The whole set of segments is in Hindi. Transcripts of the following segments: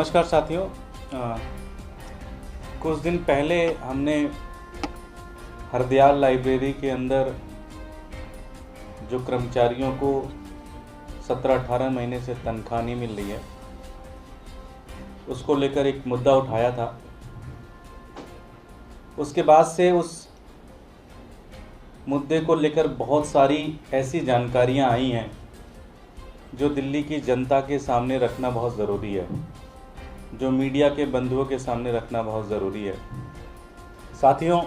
नमस्कार साथियों। कुछ दिन पहले हमने हरदयाल लाइब्रेरी के अंदर जो कर्मचारियों को 17-18 महीने से तनख्वाह नहीं मिल रही है, उसको लेकर एक मुद्दा उठाया था। उसके बाद से उस मुद्दे को लेकर बहुत सारी ऐसी जानकारियां आई हैं जो दिल्ली की जनता के सामने रखना बहुत ज़रूरी है, जो मीडिया के बंधुओं के सामने रखना बहुत ज़रूरी है। साथियों,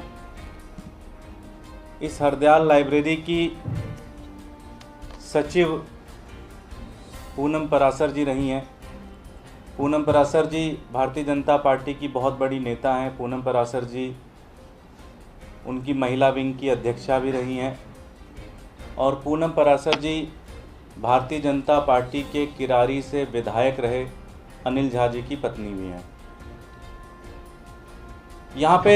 इस हरदयाल लाइब्रेरी की सचिव पूनम परासर जी रही हैं। पूनम परासर जी भारतीय जनता पार्टी की बहुत बड़ी नेता हैं। पूनम परासर जी उनकी महिला विंग की अध्यक्षा भी रही हैं और पूनम परासर जी भारतीय जनता पार्टी के किरारी से विधायक रहे अनिल झा जी की पत्नी भी हैं। यहाँ पे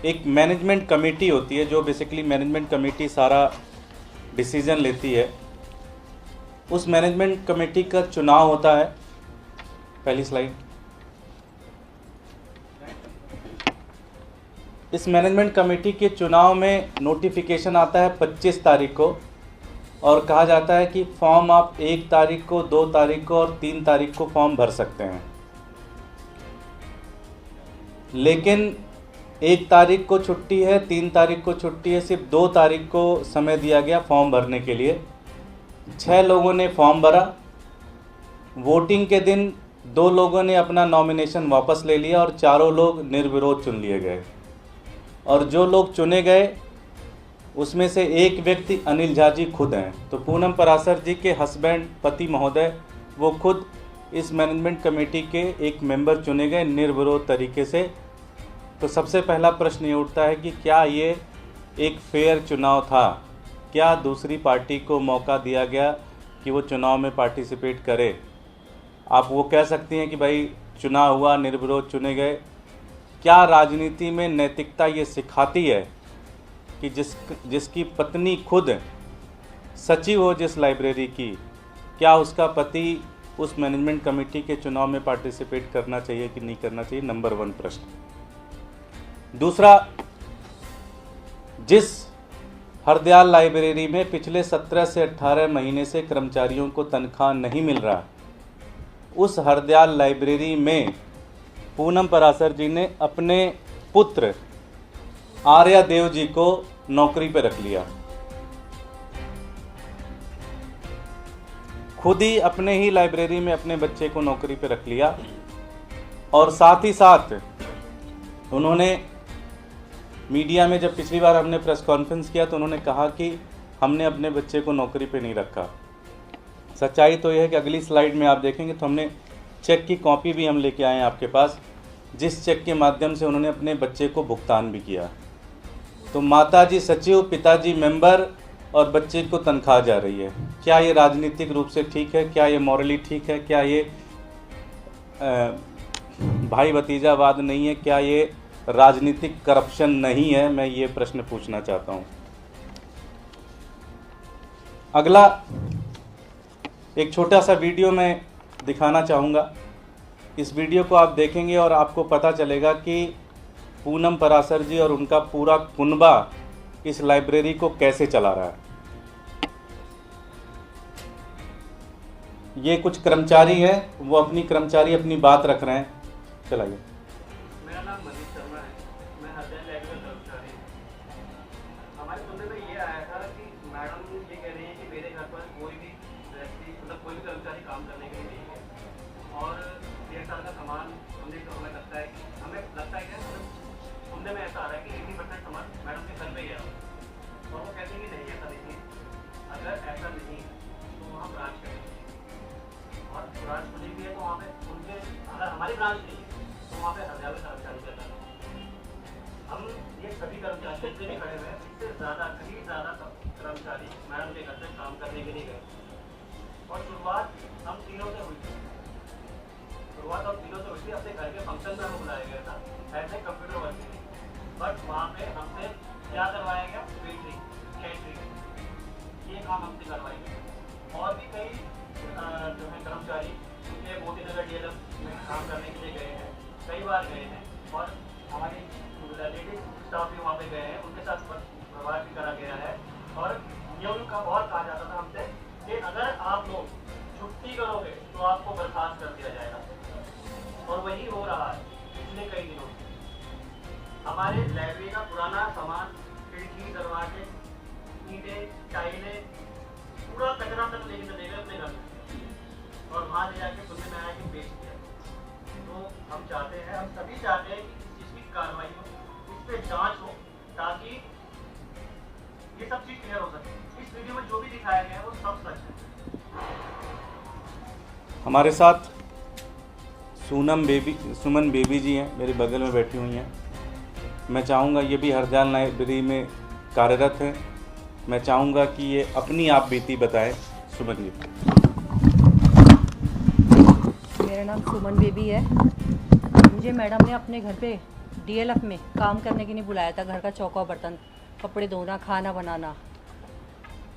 एक मैनेजमेंट कमेटी होती है, जो बेसिकली मैनेजमेंट कमेटी सारा डिसीजन लेती है। उस मैनेजमेंट कमेटी का चुनाव होता है। पहली स्लाइड। इस मैनेजमेंट कमेटी के चुनाव में नोटिफिकेशन आता है 25 तारीख को और कहा जाता है कि फॉर्म आप 1 तारीख को, 2 तारीख को और 3 तारीख को फॉर्म भर सकते हैं। लेकिन 1 तारीख को छुट्टी है, 3 तारीख को छुट्टी है, सिर्फ 2 तारीख को समय दिया गया फॉर्म भरने के लिए। 6 लोगों ने फॉर्म भरा। वोटिंग के दिन 2 लोगों ने अपना नॉमिनेशन वापस ले लिया और चारों लोग निर्विरोध चुन लिए गए। और जो लोग चुने गए उसमें से एक व्यक्ति अनिल झा जी खुद हैं। तो पूनम परासर जी के हस्बैंड, पति महोदय, वो खुद इस मैनेजमेंट कमेटी के एक मेंबर चुने गए निर्विरोध तरीके से। तो सबसे पहला प्रश्न ये उठता है कि क्या ये एक फेयर चुनाव था? क्या दूसरी पार्टी को मौका दिया गया कि वो चुनाव में पार्टिसिपेट करे? आप वो कह सकती हैं कि भाई चुनाव हुआ, निर्विरोध चुने गए। क्या राजनीति में नैतिकता ये सिखाती है कि जिसकी पत्नी खुद सचिव हो जिस लाइब्रेरी की, क्या उसका पति उस मैनेजमेंट कमेटी के चुनाव में पार्टिसिपेट करना चाहिए कि नहीं करना चाहिए? नंबर 1 प्रश्न। दूसरा, जिस हरदयाल लाइब्रेरी में पिछले 17 से 18 महीने से कर्मचारियों को तनख्वाह नहीं मिल रहा, उस हरदयाल लाइब्रेरी में पूनम परासर जी ने अपने पुत्र आर्या देव जी को नौकरी पर रख लिया। खुद ही अपने ही लाइब्रेरी में अपने बच्चे को नौकरी पर रख लिया। और साथ ही साथ उन्होंने मीडिया में, जब पिछली बार हमने प्रेस कॉन्फ्रेंस किया तो उन्होंने कहा कि हमने अपने बच्चे को नौकरी पे नहीं रखा। सच्चाई तो यह है कि अगली स्लाइड में आप देखेंगे तो हमने चेक की कॉपी भी हम लेके आए हैं आपके पास, जिस चेक के माध्यम से उन्होंने अपने बच्चे को भुगतान भी किया। तो माताजी सचिव, पिताजी मेंबर और बच्चे को तनख्वाह जा रही है। क्या ये राजनीतिक रूप से ठीक है? क्या ये मॉरली ठीक है? क्या ये भाई भतीजावाद नहीं है? क्या ये राजनीतिक करप्शन नहीं है? मैं ये प्रश्न पूछना चाहता हूँ। अगला एक छोटा सा वीडियो मैं दिखाना चाहूँगा। इस वीडियो को आप देखेंगे और आपको पता चलेगा कि पूनम परासर जी और उनका पूरा कुनबा इस लाइब्रेरी को कैसे चला रहा है। ये कुछ कर्मचारी हैं, वो अपनी बात रख रहे हैं। चलाइए। मेरा नाम मनीष शर्मा है, मैं हरदयाल लाइब्रेरी का कर्मचारी हूँ। हमारे सुनने में ये आया था कि मैडम ये कह रही है कि मेरे घर पर कोई भी व्यक्ति, मतलब कोई भी कर्मचारी काम करने के लिए नहीं है और 1.5 साल का सामान हमें लगता है कि सुनने में ऐसा आ रहा है कि 80% सामान मैडम के घर पे गया और वो कहते हैं कि नहीं ऐसा नहीं है। अगर ऐसा नहीं तो वहाँ ब्रांच करेंगे और ब्रांच खुलेगी है तो वहाँ पे उनके, अगर हमारी ब्रांच नहीं है तो वहाँ पे हरदयाल कर्मचारी करना है। हम ये सभी कर्मचारी जितने भी खड़े हुए हैं, इससे ज़्यादा, कहीं ज़्यादा कर्मचारी मैडम के घर से काम करने के लिए गए और शुरुआत हम तीनों से हुई थी। अपने घर के फंक्शन में हमें बुलाया गया था ऐसे कंप्यूटर वर्क के लिए, बट वहाँ पे हमसे क्या करवाया गया? वेटरिंग, कैटरिंग, ये काम हमसे करवाई गई। और भी कई जो है कर्मचारी, उनके मोदी नगर DLF वहाँ ले जाके सुनने में आया कि बेच दिया। तो हम चाहते हैं, हम सभी चाहते हैं कि इस चीज़ की कार्रवाई हो, इस पर जांच हो, ताकि ये सब चीज़ क्लियर हो सके। इस वीडियो में जो भी दिखाया गया है वो सब सच है। हमारे साथ सुमन बेबी जी हैं, मेरे बगल में बैठी हुई हैं। मैं चाहूँगा, ये भी हरजाल लाइब्रेरी में कार्यरत हैं। मैं चाहूँगा कि ये अपनी आप बीती बताएं। सुमन जी। मेरा नाम सुमन बेबी है। मुझे मैडम ने अपने घर पे डीएलएफ में काम करने के लिए बुलाया था। घर का चौका बर्तन, कपड़े धोना, खाना बनाना।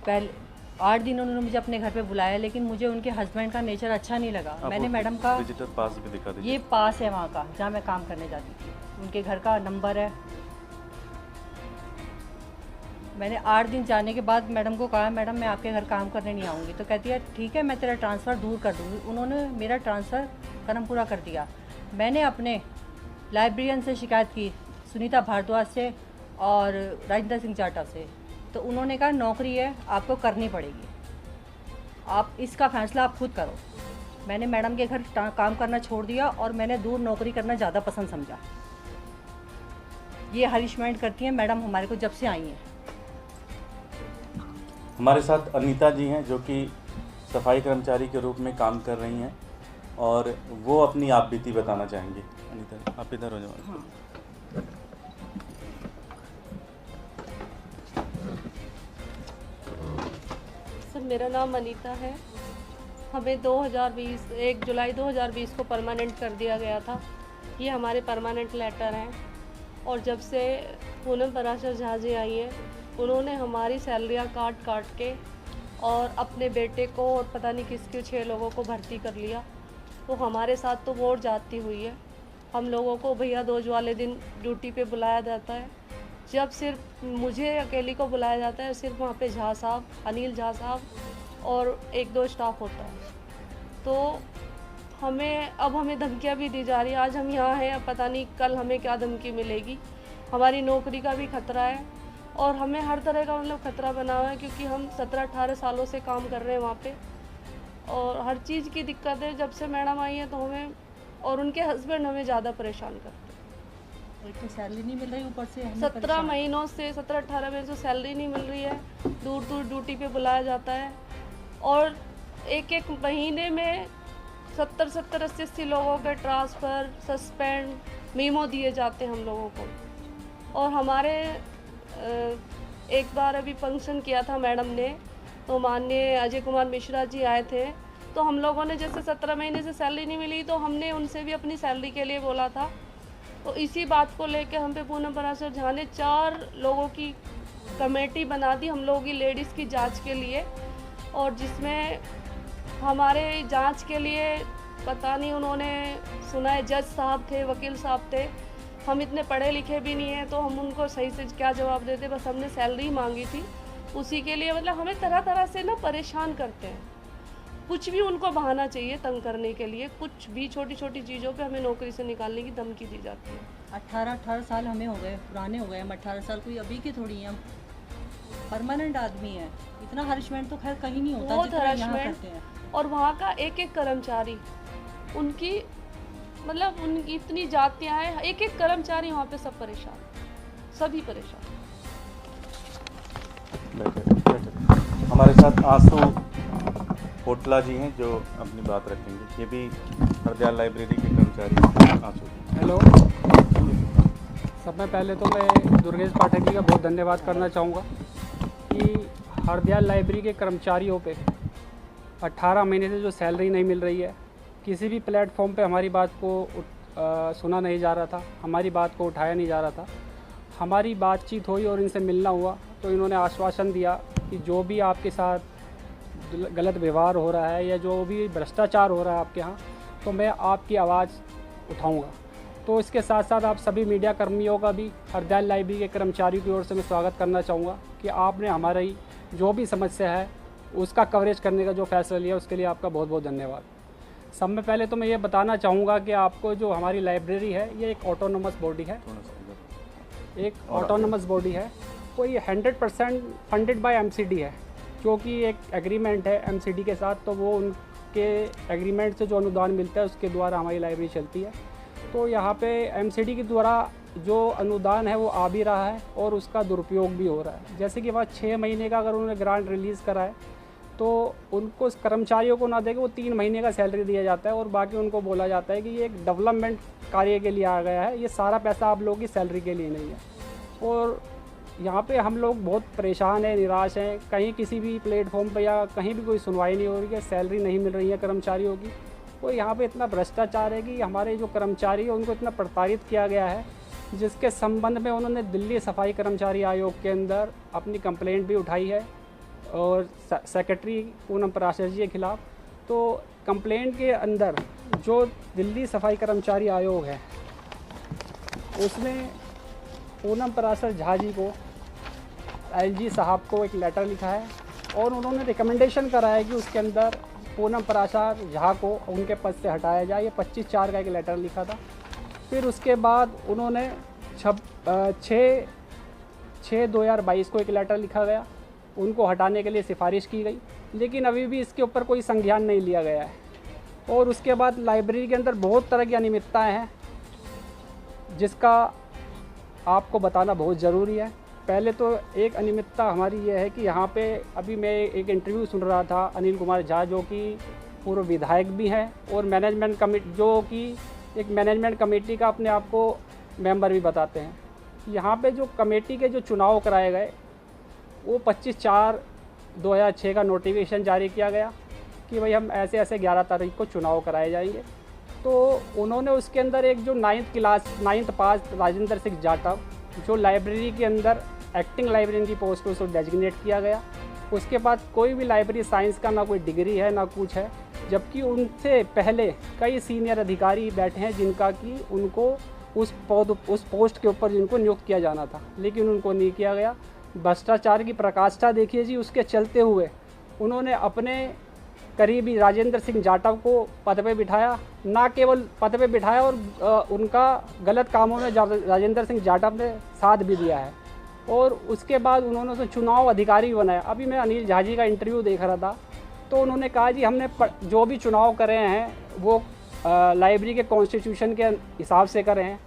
पहले 8 दिन उन्होंने मुझे अपने घर पे बुलाया, लेकिन मुझे उनके हस्बैंड का नेचर अच्छा नहीं लगा। मैंने मैडम का विजिटर पास भी दिखा दीजिए। ये पास है वहाँ का जहाँ मैं काम करने जाती थी, उनके घर का नंबर है। मैंने 8 दिन जाने के बाद मैडम को कहा, मैडम मैं आपके घर काम करने नहीं आऊँगी। तो कहती है ठीक है, मैं तेरा ट्रांसफ़र दूर कर दूँगी। उन्होंने मेरा ट्रांसफ़र करम पूरा कर दिया। मैंने अपने लाइब्रेरियन से शिकायत की, सुनीता भारद्वाज से और राजेंद्र सिंह जाटा से। तो उन्होंने कहा नौकरी है, आपको करनी पड़ेगी, आप इसका फैसला आप खुद करो। मैंने मैडम के घर काम करना छोड़ दिया और मैंने दूर नौकरी करना ज़्यादा पसंद समझा। ये हरिशमेंट करती हैं मैडम हमारे को जब से आई हैं। हमारे साथ अनीता जी हैं, जो कि सफाई कर्मचारी के रूप में काम कर रही हैं, और वो अपनी आप बीती बताना चाहेंगी। अनीता, आप इधर हो जाओ। हाँ। सर, मेरा नाम अनीता है। हमें 1 जुलाई 2020 को परमानेंट कर दिया गया था। ये हमारे परमानेंट लेटर हैं। और जब से पूनम पराशर झा जी आई हैं, उन्होंने हमारी सैलरियाँ काट के और अपने बेटे को और पता नहीं किसके 6 लोगों को भर्ती कर लिया। तो हमारे साथ तो वोट जाती हुई है। हम लोगों को भैया दोज वाले दिन ड्यूटी पे बुलाया जाता है, जब सिर्फ मुझे अकेली को बुलाया जाता है, सिर्फ वहाँ पे झा साहब, अनिल झा साहब और 1-2 स्टाफ होता है। तो हमें धमकियाँ भी दी जा रही है। आज हम यहाँ हैं, अब पता नहीं कल हमें क्या धमकी मिलेगी। हमारी नौकरी का भी खतरा है और हमें हर तरह का मतलब खतरा बना हुआ है, क्योंकि हम 17-18 सालों से काम कर रहे हैं वहाँ पे और हर चीज़ की दिक्कत है। जब से मैडम आई है तो हमें और उनके हस्बैंड हमें ज़्यादा परेशान करते हैं। एक तो सैलरी नहीं मिल रही, ऊपर से 17 महीनों से 17-18 महीने से सैलरी नहीं मिल रही है। दूर ड्यूटी पे बुलाया जाता है और एक महीने में 70-70, 80-80 लोगों के ट्रांसफ़र, सस्पेंड, मीमो दिए जाते हैं हम लोगों को। और हमारे एक बार अभी फंक्शन किया था मैडम ने, तो माननीय अजय कुमार मिश्रा जी आए थे। तो हम लोगों ने जैसे 17 महीने से सैलरी नहीं मिली, तो हमने उनसे भी अपनी सैलरी के लिए बोला था। तो इसी बात को लेकर हम पे पूनम पराशर झा ने 4 लोगों की कमेटी बना दी हम लोगों की लेडीज़ की जांच के लिए, और जिसमें हमारे जांच के लिए पता नहीं उन्होंने सुना है जज साहब थे, वकील साहब थे। हम इतने पढ़े लिखे भी नहीं हैं, तो हम उनको सही से क्या जवाब देते। बस हमने सैलरी मांगी थी, उसी के लिए मतलब हमें तरह तरह से ना परेशान करते हैं। कुछ भी उनको बहाना चाहिए तंग करने के लिए, कुछ भी छोटी छोटी चीज़ों पे हमें नौकरी से निकालने की धमकी दी जाती है। 18 साल हमें हो गए, पुराने हो गए हम। 18 साल कोई अभी की थोड़ी हैं हम, परमानेंट आदमी है। इतना हरिशमेंट तो खैर कहीं नहीं होता बहुत जितना यहाँ हरासमेंट। करते हैं। और वहाँ का एक कर्मचारी, उनकी मतलब उनकी इतनी जातियाँ हैं, एक कर्मचारी वहाँ पे सब परेशान, सभी परेशान। हमारे साथ आंसू होटला जी हैं, जो अपनी बात रखेंगे। ये भी हरजाल लाइब्रेरी के कर्मचारी। आंसू। हेलो, सब में पहले तो मैं दुर्गेश पाठक जी का बहुत धन्यवाद करना चाहूँगा कि हरदयाल लाइब्रेरी के कर्मचारियों पे 18 महीने से जो सैलरी नहीं मिल रही है, किसी भी प्लेटफॉर्म पे हमारी बात को सुना नहीं जा रहा था, हमारी बात को उठाया नहीं जा रहा था। हमारी बातचीत हुई और इनसे मिलना हुआ तो इन्होंने आश्वासन दिया कि जो भी आपके साथ गलत व्यवहार हो रहा है या जो भी भ्रष्टाचार हो रहा है आपके यहाँ, तो मैं आपकी आवाज़ उठाऊँगा। तो इसके साथ साथ आप सभी मीडिया कर्मियों का भी हरदयाल लाइब्रेरी के कर्मचारियों की ओर से मैं स्वागत करना चाहूँगा कि आपने हमारी जो भी समस्या है उसका कवरेज करने का जो फैसला लिया, उसके लिए आपका बहुत बहुत धन्यवाद। सब में पहले तो मैं ये बताना चाहूँगा कि आपको जो हमारी लाइब्रेरी है ये एक ऑटोनोमस बॉडी है, एक ऑटोनोमस बॉडी है। कोई 100% फंडेड बाय एमसीडी है, क्योंकि एक एग्रीमेंट है एमसीडी के साथ, तो वो उनके उसके एग्रीमेंट से जो अनुदान मिलता है उसके द्वारा हमारी लाइब्रेरी चलती है। तो यहाँ पे एमसीडी के द्वारा जो अनुदान है वो आ भी रहा है और उसका दुरुपयोग भी हो रहा है। जैसे कि वह 6 महीने का अगर उन्होंने ग्रांट रिलीज़ करा है तो उनको कर्मचारियों को ना देके वो 3 महीने का सैलरी दिया जाता है और बाकी उनको बोला जाता है कि ये एक डेवलपमेंट कार्य के लिए आ गया है, ये सारा पैसा आप लोगों की सैलरी के लिए नहीं है। और यहाँ पे हम लोग बहुत परेशान हैं, निराश हैं, कहीं किसी भी प्लेटफॉर्म पे या कहीं भी कोई सुनवाई नहीं हो रही है, सैलरी नहीं मिल रही है कर्मचारियों की। और यहाँ पे इतना भ्रष्टाचार है कि हमारे जो कर्मचारी हैं उनको इतना प्रताड़ित किया गया है, जिसके संबंध में उन्होंने दिल्ली सफाई कर्मचारी आयोग के अंदर अपनी कंप्लेंट भी उठाई है और सेक्रेटरी पूनम पराशर जी के खिलाफ़। तो कंप्लेंट के अंदर जो दिल्ली सफाई कर्मचारी आयोग है उसमें पूनम पराशर झा जी को, एलजी साहब को एक लेटर लिखा है और उन्होंने रिकमेंडेशन करा है कि उसके अंदर पूनम पराशर झा को उनके पद से हटाया जाए। ये 25/4 का एक लेटर लिखा था। फिर उसके बाद उन्होंने 6/2022 को एक लेटर लिखा गया, उनको हटाने के लिए सिफारिश की गई, लेकिन अभी भी इसके ऊपर कोई संज्ञान नहीं लिया गया है। और उसके बाद लाइब्रेरी के अंदर बहुत तरह की अनियमितताएँ हैं जिसका आपको बताना बहुत ज़रूरी है। पहले तो एक अनियमितता हमारी ये है कि यहाँ पे अभी मैं एक इंटरव्यू सुन रहा था अनिल कुमार झा, जो कि पूर्व विधायक भी हैं और मैनेजमेंट कमेटी, जो कि एक मैनेजमेंट कमेटी का अपने आप को मेंबर भी बताते हैं। यहाँ पे जो कमेटी के जो चुनाव कराए गए वो 25/4/2006 का नोटिफिकेशन जारी किया गया कि भाई हम ऐसे ऐसे 11 तारीख को चुनाव कराए जाएंगे। तो उन्होंने उसके अंदर एक जो 9th पास राजेंद्र सिंह जाटव, जो लाइब्रेरी के अंदर एक्टिंग लाइब्रेरियन की पोस्ट को उसको डेजिग्नेट किया गया। उसके बाद कोई भी लाइब्रेरी साइंस का ना कोई डिग्री है ना कुछ है, जबकि उनसे पहले कई सीनियर अधिकारी बैठे हैं जिनका कि उनको उस पोस्ट के ऊपर जिनको नियुक्त किया जाना था, लेकिन उनको नहीं किया गया। भ्रष्टाचार की प्रकाष्ठा देखिए जी, उसके चलते हुए उन्होंने अपने करीबी राजेंद्र सिंह जाटव को पद पे बिठाया, ना केवल पद पे बिठाया और उनका गलत कामों में राजेंद्र सिंह जाटव ने साथ भी दिया है। और उसके बाद उन्होंने उसे चुनाव अधिकारी भी बनाया। अभी मैं अनिल झा जी का इंटरव्यू देख रहा था तो उन्होंने कहा जी हमने जो भी चुनाव करे हैं वो लाइब्रेरी के कॉन्स्टिट्यूशन के हिसाब से करे हैं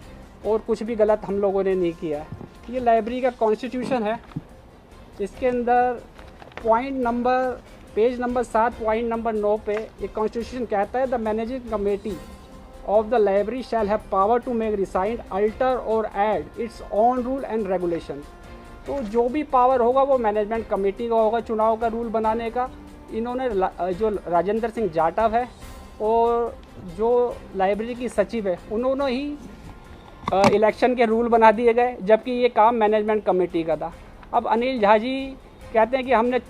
और कुछ भी गलत हम लोगों ने नहीं किया है। ये लाइब्रेरी का कॉन्स्टिट्यूशन है, इसके अंदर पेज नंबर 7 पॉइंट नंबर 9 पे एक कॉन्स्टिट्यूशन कहता है the managing committee of the library shall have power to make resign, alter और add its own rule and regulation. तो जो भी पावर होगा वो मैनेजमेंट कमेटी का होगा चुनाव का रूल बनाने का। इन्होंने जो राजेंद्र सिंह जाटव है और जो लाइब्रेरी की सचिव है उन्होंने ही इलेक्शन के रूल बना दिए गए, जबकि ये काम मैनेजमेंट कमेटी का था। अब अनिल झा जी कहते हैं कि हमने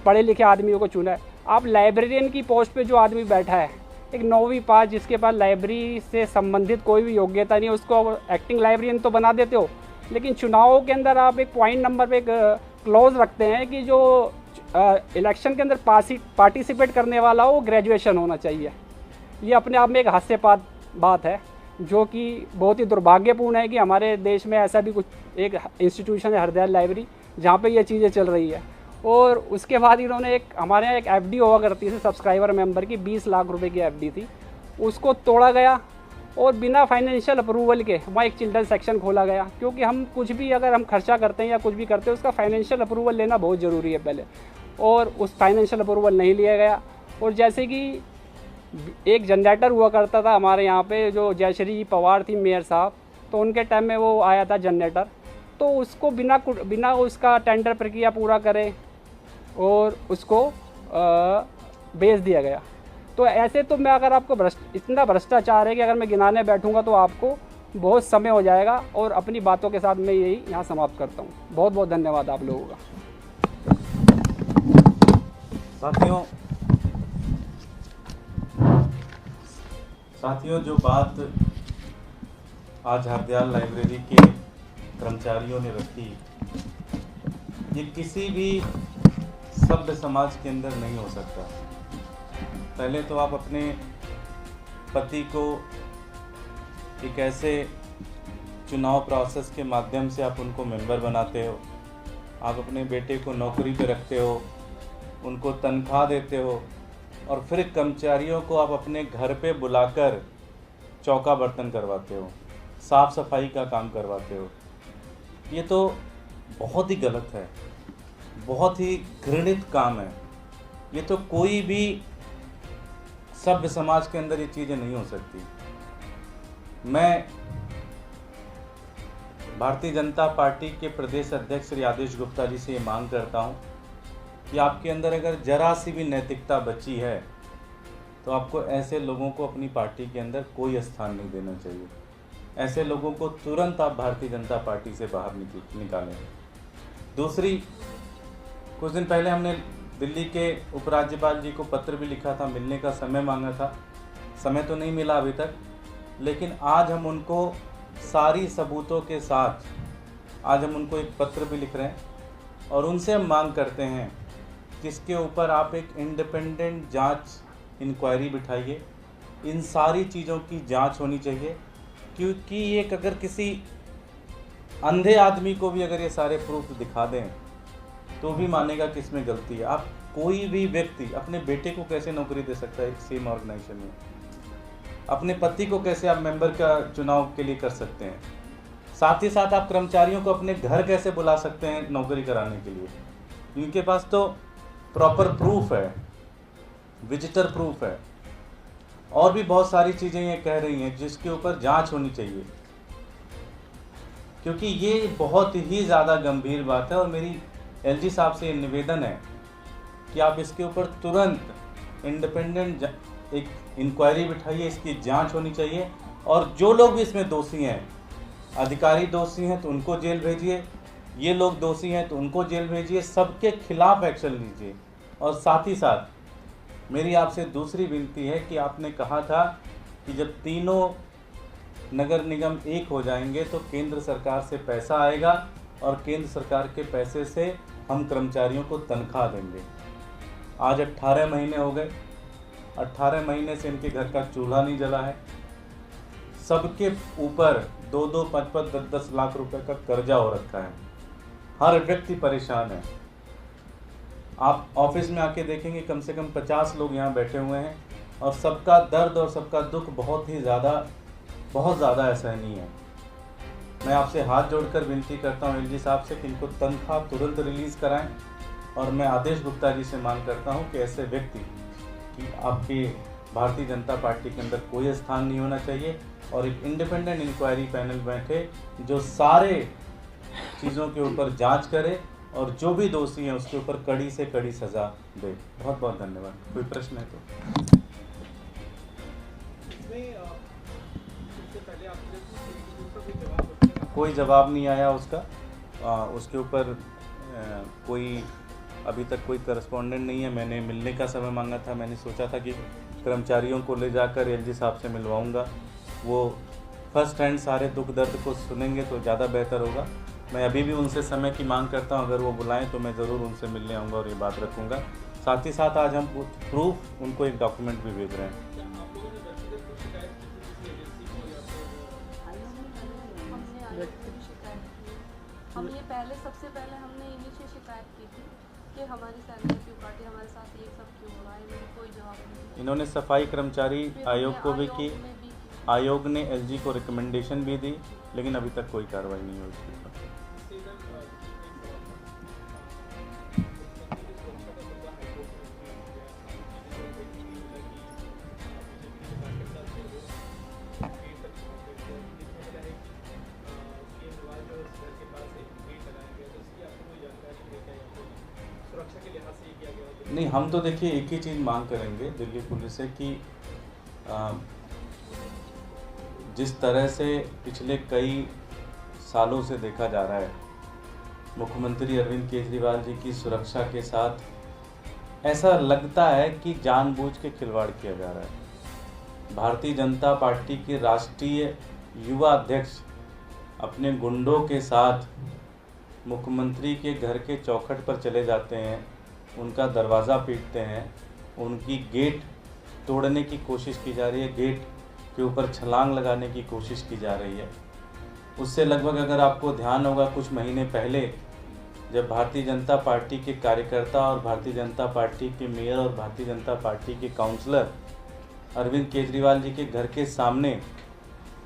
पढ़े लिखे आदमियों को चुना है। आप लाइब्रेरियन की पोस्ट पे जो आदमी बैठा है, एक 9वीं पास जिसके पास लाइब्रेरी से संबंधित कोई भी योग्यता नहीं है, उसको एक्टिंग लाइब्रेरियन तो बना देते हो, लेकिन चुनावों के अंदर आप एक पॉइंट नंबर पे एक क्लॉज रखते हैं कि जो इलेक्शन के अंदर पार्टिसिपेट करने वाला हो वो ग्रेजुएशन होना चाहिए। ये अपने आप में एक हास्यास्पद बात है, जो कि बहुत ही दुर्भाग्यपूर्ण है कि हमारे देश में ऐसा भी कुछ एक इंस्टीट्यूशन है हरदयाल लाइब्रेरी जहाँ पे ये चीज़ें चल रही है। और उसके बाद इन्होंने हमारे यहाँ एक एफडी हुआ करती थी सब्सक्राइबर मेंबर की, 20 लाख रुपए की एफडी थी, उसको तोड़ा गया और बिना फाइनेंशियल अप्रूवल के वहाँ एक चिल्ड्रन सेक्शन खोला गया। क्योंकि हम कुछ भी अगर हम खर्चा करते हैं या कुछ भी करते हैं उसका फाइनेंशियल अप्रूवल लेना बहुत ज़रूरी है पहले, और उस फाइनेंशियल अप्रूवल नहीं लिया गया। और जैसे कि एक जनरेटर हुआ करता था हमारे यहाँ पे, जो जयश्री पवार थी मेयर साहब, तो उनके टाइम में वो आया था जनरेटर, तो उसको बिना उसका टेंडर प्रक्रिया पूरा करे और उसको बेच दिया गया। तो ऐसे तो मैं अगर आपको इतना भ्रष्टाचार है कि अगर मैं गिनाने बैठूंगा तो आपको बहुत समय हो जाएगा। और अपनी बातों के साथ मैं यही यहाँ समाप्त करता हूँ। बहुत बहुत धन्यवाद आप लोगों का। साथियों, जो बात आज हरदयाल लाइब्रेरी के कर्मचारियों ने रखी, ये किसी भी सभ्य समाज के अंदर नहीं हो सकता। पहले तो आप अपने पति को एक ऐसे चुनाव प्रोसेस के माध्यम से आप उनको मेंबर बनाते हो, आप अपने बेटे को नौकरी पे रखते हो, उनको तनख्वाह देते हो, और फिर कर्मचारियों को आप अपने घर पे बुलाकर चौका बर्तन करवाते हो, साफ सफाई का काम करवाते हो। ये तो बहुत ही गलत है, बहुत ही घृणित काम है। ये तो कोई भी सभ्य समाज के अंदर ये चीज़ें नहीं हो सकती। मैं भारतीय जनता पार्टी के प्रदेश अध्यक्ष श्री आदेश गुप्ता जी से ये मांग करता हूँ कि आपके अंदर अगर जरा सी भी नैतिकता बची है तो आपको ऐसे लोगों को अपनी पार्टी के अंदर कोई स्थान नहीं देना चाहिए। ऐसे लोगों को तुरंत आप भारतीय जनता पार्टी से बाहर निकालें। दूसरी, कुछ दिन पहले हमने दिल्ली के उपराज्यपाल जी को पत्र भी लिखा था, मिलने का समय मांगा था, समय तो नहीं मिला अभी तक, लेकिन आज हम उनको सारी सबूतों के साथ आज हम उनको एक पत्र भी लिख रहे हैं और उनसे हम मांग करते हैं कि इसके ऊपर आप एक इंडिपेंडेंट जांच इंक्वायरी बिठाइए। इन सारी चीज़ों की जांच होनी चाहिए, क्योंकि एक अगर किसी अंधे आदमी को भी अगर ये सारे प्रूफ दिखा दें तो भी मानेगा कि इसमें गलती है। आप कोई भी व्यक्ति अपने बेटे को कैसे नौकरी दे सकता है सेम ऑर्गेनाइजेशन में? अपने पति को कैसे आप मेंबर का चुनाव के लिए कर सकते हैं? साथ ही साथ आप कर्मचारियों को अपने घर कैसे बुला सकते हैं नौकरी कराने के लिए? इनके पास तो प्रॉपर प्रूफ है, विजिटर प्रूफ है, और भी बहुत सारी चीज़ें ये कह रही हैं जिसके ऊपर जांच होनी चाहिए, क्योंकि ये बहुत ही ज़्यादा गंभीर बात है। और मेरी एलजी साहब से ये निवेदन है कि आप इसके ऊपर तुरंत इंडिपेंडेंट एक इंक्वायरी बिठाइए, इसकी जांच होनी चाहिए, और जो लोग भी इसमें दोषी हैं, अधिकारी दोषी हैं तो उनको जेल भेजिए, ये लोग दोषी हैं तो उनको जेल भेजिए, सबके खिलाफ एक्शन लीजिए। और साथ ही साथ मेरी आपसे दूसरी विनती है कि आपने कहा था कि जब तीनों नगर निगम एक हो जाएंगे तो केंद्र सरकार से पैसा आएगा और केंद्र सरकार के पैसे से हम कर्मचारियों को तनख्वाह देंगे। आज 18 महीने हो गए, 18 महीने से इनके घर का चूल्हा नहीं जला है। सबके ऊपर 2-2, 5-5, 10-10 लाख रुपए का कर्जा हो रखा है। हर व्यक्ति परेशान है। आप ऑफिस में आके देखेंगे कम से कम 50 लोग यहाँ बैठे हुए हैं और सबका दर्द और सबका दुख बहुत ज़्यादा असहनीय है। मैं आपसे हाथ जोड़कर विनती करता हूँ एलजी साहब से कि इनको तनख्वाह तुरंत रिलीज़ कराएं, और मैं आदेश गुप्ता जी से मांग करता हूँ कि ऐसे व्यक्ति कि आपके भारतीय जनता पार्टी के अंदर कोई स्थान नहीं होना चाहिए, और एक इंडिपेंडेंट इंक्वायरी पैनल बैठे जो सारे चीज़ों के ऊपर जांच करे और जो भी दोषी हैं उसके ऊपर कड़ी से कड़ी सज़ा दे। बहुत बहुत धन्यवाद। कोई प्रश्न है तो? कोई जवाब नहीं आया उसके ऊपर कोई अभी तक कोई करस्पॉन्डेंट नहीं है। मैंने मिलने का समय मांगा था, मैंने सोचा था कि कर्मचारियों को ले जाकर एलजी साहब से मिलवाऊंगा, वो फर्स्ट हैंड सारे दुख दर्द को सुनेंगे तो ज़्यादा बेहतर होगा। मैं अभी भी उनसे समय की मांग करता हूं, अगर वो बुलाएं तो मैं ज़रूर उनसे मिलने आऊँगा और ये बात रखूँगा। साथ ही साथ आज हम प्रूफ उनको एक डॉक्यूमेंट भी भेज रहे हैं। सबसे पहले हमने इन्हीं से शिकायत की थी कि हमारी सैलरी क्यों काटी, हमारे साथ ये सब क्यों हो रहा है, इन्होंने कोई जवाब नहीं। इन्होंने सफाई कर्मचारी आयोग को भी की, आयोग ने एलजी को रिकमेंडेशन भी दी, लेकिन अभी तक कोई कार्रवाई नहीं हुई उसके ऊपर। नहीं, हम तो देखिए एक ही चीज़ मांग करेंगे दिल्ली पुलिस से कि जिस तरह से पिछले कई सालों से देखा जा रहा है मुख्यमंत्री अरविंद केजरीवाल जी की सुरक्षा के साथ, ऐसा लगता है कि जानबूझ के खिलवाड़ किया जा रहा है। भारतीय जनता पार्टी के राष्ट्रीय युवा अध्यक्ष अपने गुंडों के साथ मुख्यमंत्री के घर के चौखट पर चले जाते हैं, उनका दरवाज़ा पीटते हैं, उनकी गेट तोड़ने की कोशिश की जा रही है, गेट के ऊपर छलांग लगाने की कोशिश की जा रही है। उससे लगभग, अगर आपको ध्यान होगा, कुछ महीने पहले जब भारतीय जनता पार्टी के कार्यकर्ता और भारतीय जनता पार्टी के मेयर और भारतीय जनता पार्टी के काउंसलर अरविंद केजरीवाल जी के घर के सामने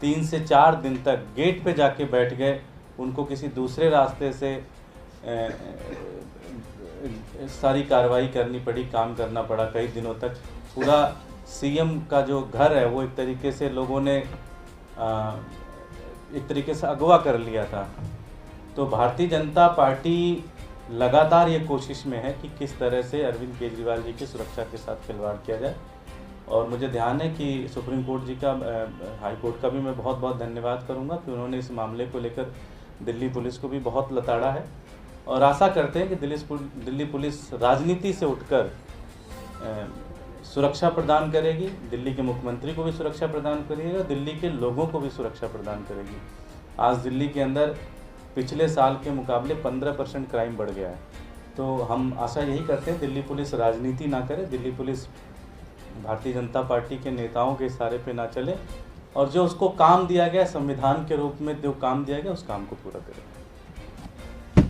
3 से 4 दिन तक गेट पे जाके बैठ गए, उनको किसी दूसरे रास्ते से सारी कार्रवाई करनी पड़ी, काम करना पड़ा कई दिनों तक। पूरा सीएम का जो घर है वो एक तरीके से लोगों ने एक तरीके से अगवा कर लिया था। तो भारतीय जनता पार्टी लगातार ये कोशिश में है कि किस तरह से अरविंद केजरीवाल जी की सुरक्षा के साथ खिलवाड़ किया जाए। और मुझे ध्यान है कि सुप्रीम कोर्ट जी का, हाई कोर्ट का भी मैं बहुत बहुत धन्यवाद करूंगा कि उन्होंने इस मामले को लेकर दिल्ली पुलिस को भी बहुत लताड़ा है। और आशा करते हैं कि दिल्ली पुलिस राजनीति से उठकर सुरक्षा प्रदान करेगी, दिल्ली के मुख्यमंत्री को भी सुरक्षा प्रदान करेगी और दिल्ली के लोगों को भी सुरक्षा प्रदान करेगी। आज दिल्ली के अंदर पिछले साल के मुकाबले 15% क्राइम बढ़ गया है। तो हम आशा यही करते हैं दिल्ली पुलिस राजनीति ना करे, दिल्ली पुलिस भारतीय जनता पार्टी के नेताओं के इशारे पे ना चले और जो उसको काम दिया गया संविधान के रूप में जो काम दिया गया उस काम को पूरा करे।